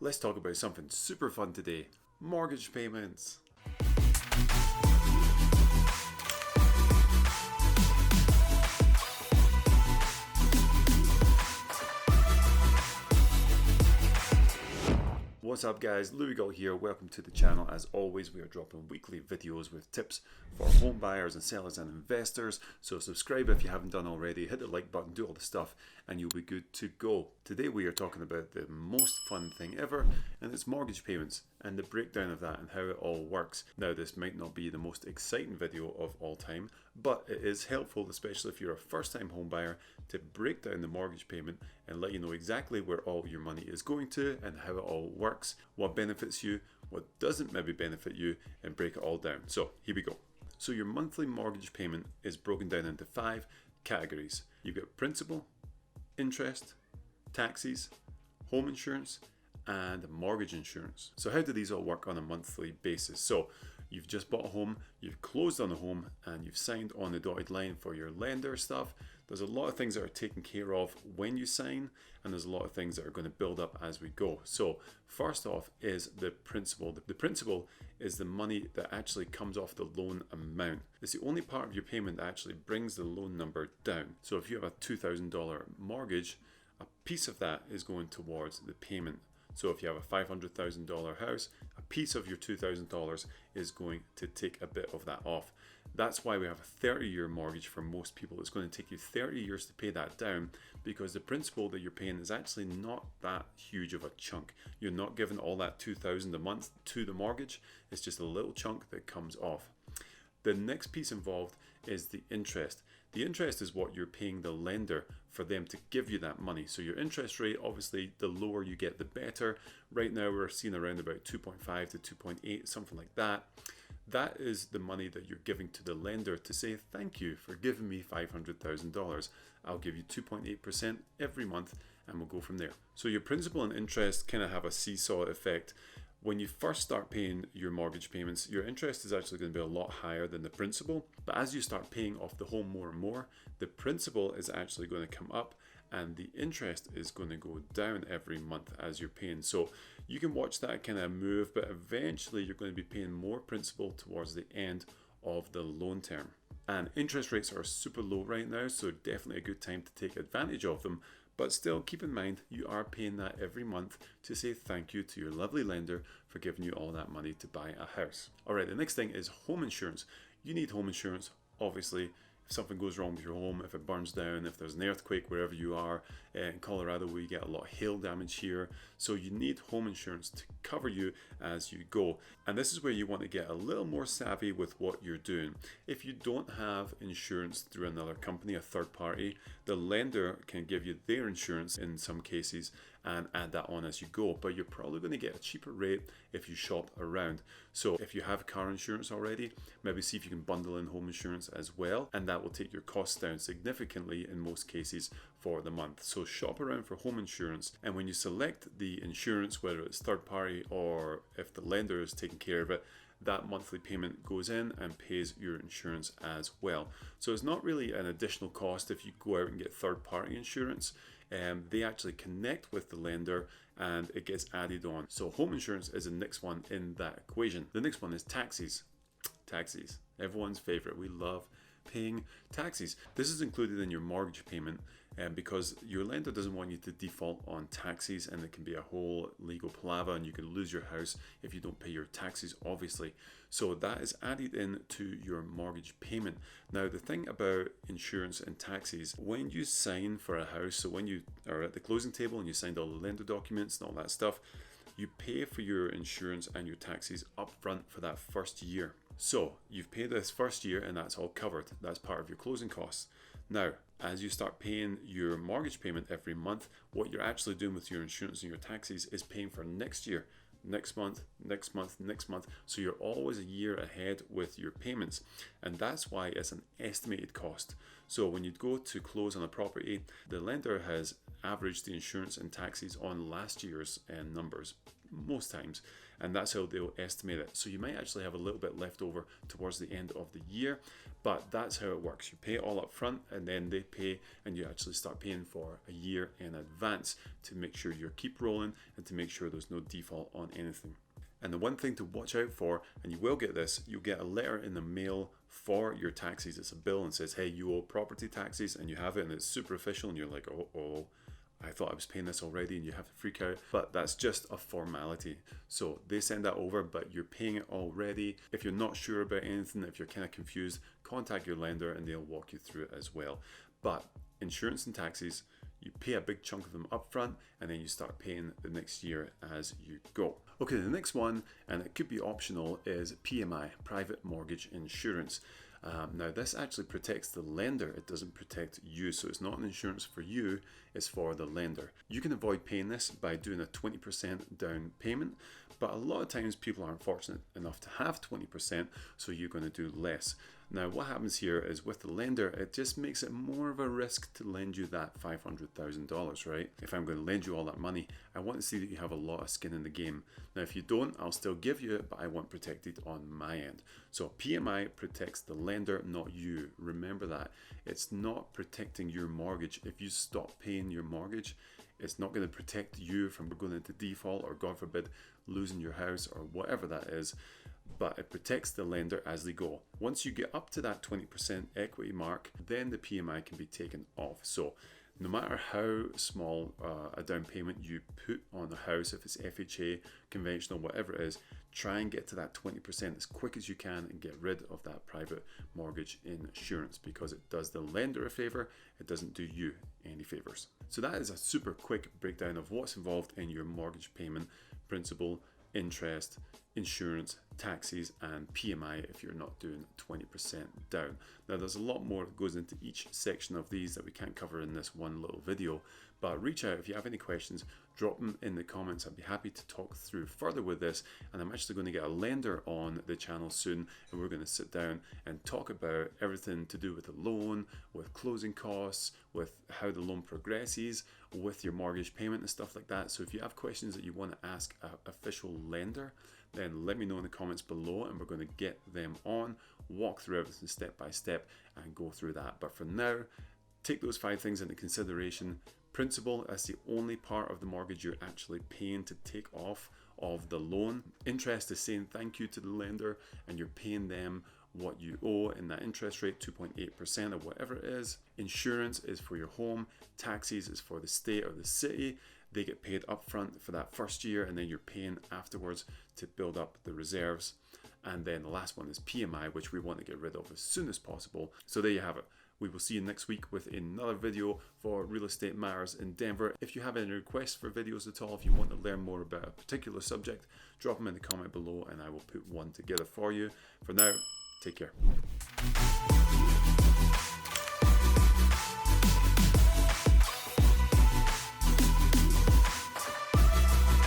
let's talk about something super fun today: mortgage payments. What's up guys, Lewi Gault here, welcome to the channel. As always, we are dropping weekly videos with tips for home buyers and sellers and investors. So subscribe if you haven't done already, hit the like button, do all the stuff, and you'll be good to go. Today we are talking about the most fun thing ever, and it's mortgage payments and the breakdown of that and how it all works. Now this might not be the most exciting video of all time, but it is helpful, especially if you're a first-time home buyer, to break down the mortgage payment and let you know exactly where all your money is going to and how it all works, what benefits you, what doesn't maybe benefit you, and break it all down. So here we go. So your monthly mortgage payment is broken down into 5 categories. You've got principal, interest, taxes, home insurance, and mortgage insurance. So how do these all work on a monthly basis? So you've just bought a home, you've closed on the home, and you've signed on the dotted line for your lender stuff. There's a lot of things that are taken care of when you sign, and there's a lot of things that are going to build up as we go. So first off is the principal. The principal is the money that actually comes off the loan amount. It's the only part of your payment that actually brings the loan number down. So if you have a $2,000 mortgage, a piece of that is going towards the payment. So if you have a $500,000 house, a piece of your $2,000 is going to take a bit of that off. That's why we have a 30-year mortgage for most people. It's going to take you 30 years to pay that down, because the principal that you're paying is actually not that huge of a chunk. You're not giving all that $2,000 a month to the mortgage. It's just a little chunk that comes off. The next piece involved is the interest. The interest is what you're paying the lender for them to give you that money. So your interest rate, obviously, the lower you get, the better. Right now, we're seeing around about 2.5 to 2.8, something like that. That is the money that you're giving to the lender to say, thank you for giving me $500,000. I'll give you 2.8% every month, and we'll go from there. So your principal and interest kind of have a seesaw effect. When you first start paying your mortgage payments, your interest is actually going to be a lot higher than the principal. But as you start paying off the home more and more, the principal is actually going to come up and the interest is going to go down every month as you're paying. So you can watch that kind of move, but eventually you're going to be paying more principal towards the end of the loan term. And interest rates are super low right now, so definitely a good time to take advantage of them. But still, keep in mind, you are paying that every month to say thank you to your lovely lender for giving you all that money to buy a house. All right, the next thing is home insurance. You need home insurance, obviously. If something goes wrong with your home, if it burns down, if there's an earthquake wherever you are. In Colorado, we get a lot of hail damage here. So you need home insurance to cover you as you go. And this is where you want to get a little more savvy with what you're doing. If you don't have insurance through another company, a third party, the lender can give you their insurance in some cases and add that on as you go. But you're probably going to get a cheaper rate if you shop around. So if you have car insurance already, maybe see if you can bundle in home insurance as well, and that will take your costs down significantly in most cases for the month. So shop around for home insurance, and when you select the insurance, whether it's third party or if the lender is taking care of it, that monthly payment goes in and pays your insurance as well. So it's not really an additional cost if you go out and get third party insurance. They actually connect with the lender and it gets added on. So home insurance is the next one in that equation. The next one is taxes. Taxes, everyone's favorite. We love paying taxes. This is included in your mortgage payment because your lender doesn't want you to default on taxes, and it can be a whole legal palaver and you can lose your house if you don't pay your taxes, obviously. So that is added into your mortgage payment. Now the thing about insurance and taxes, when you sign for a house, so when you are at the closing table and you signed all the lender documents and all that stuff, you pay for your insurance and your taxes up front for that first year. So you've paid this first year and that's all covered. That's part of your closing costs. Now, as you start paying your mortgage payment every month, what you're actually doing with your insurance and your taxes is paying for next year, next month, next month, next month. So you're always a year ahead with your payments. And that's why it's an estimated cost. So when you go to close on a property, the lender has average the insurance and taxes on last year's numbers most times, and that's how they'll estimate it. So you might actually have a little bit left over towards the end of the year, but that's how it works. You pay it all up front, and then they pay, and you actually start paying for a year in advance to make sure you keep rolling and to make sure there's no default on anything. And the one thing to watch out for, and you will get this, you'll get a letter in the mail for your taxes. It's a bill and says, hey, you owe property taxes, and you have it, and it's super official, and you're like, oh, I thought I was paying this already, and you have to freak out. But that's just a formality. So they send that over, but you're paying it already. If you're not sure about anything, if you're kind of confused, contact your lender and they'll walk you through it as well. But insurance and taxes, you pay a big chunk of them up front, and then you start paying the next year as you go. Okay, the next one, and it could be optional, is PMI, private mortgage insurance. Now this actually protects the lender, it doesn't protect you, so it's not an insurance for you, it's for the lender. You can avoid paying this by doing a 20% down payment, but a lot of times people aren't fortunate enough to have 20%, so you're going to do less. Now what happens here is with the lender, it just makes it more of a risk to lend you that $500,000, right? If I'm going to lend you all that money, I want to see that you have a lot of skin in the game. Now if you don't, I'll still give you it, but I want protected on my end. So PMI protects the lender, not you. Remember that. It's not protecting your mortgage. If you stop paying your mortgage, it's not going to protect you from going into default or, God forbid, losing your house or whatever that is. But it protects the lender as they go. Once you get up to that 20% equity mark, then the PMI can be taken off. So no matter how small a down payment you put on the house, if it's FHA, conventional, whatever it is, try and get to that 20% as quick as you can and get rid of that private mortgage insurance, because it does the lender a favor, it doesn't do you any favors. So that is a super quick breakdown of what's involved in your mortgage payment: principal, interest, insurance, taxes, and PMI if you're not doing 20% down. Now there's a lot more that goes into each section of these that we can't cover in this one little video, but reach out if you have any questions, drop them in the comments. I'd be happy to talk through further with this, and I'm actually going to get a lender on the channel soon, and we're going to sit down and talk about everything to do with the loan, with closing costs, with how the loan progresses, with your mortgage payment and stuff like that. So if you have questions that you want to ask an official lender, then let me know in the comments below, and we're going to get them on, walk through everything step by step and go through that. But for now, take those 5 things into consideration. Principal, that's the only part of the mortgage you're actually paying to take off of the loan. Interest is saying thank you to the lender, and you're paying them what you owe in that interest rate, 2.8% or whatever it is. Insurance is for your home. Taxes is for the state or the city. They get paid upfront for that first year, and then you're paying afterwards to build up the reserves. And then the last one is PMI, which we want to get rid of as soon as possible. So there you have it. We will see you next week with another video for Real Estate Matters in Denver. If you have any requests for videos at all, if you want to learn more about a particular subject, drop them in the comment below and I will put one together for you. For now, take care.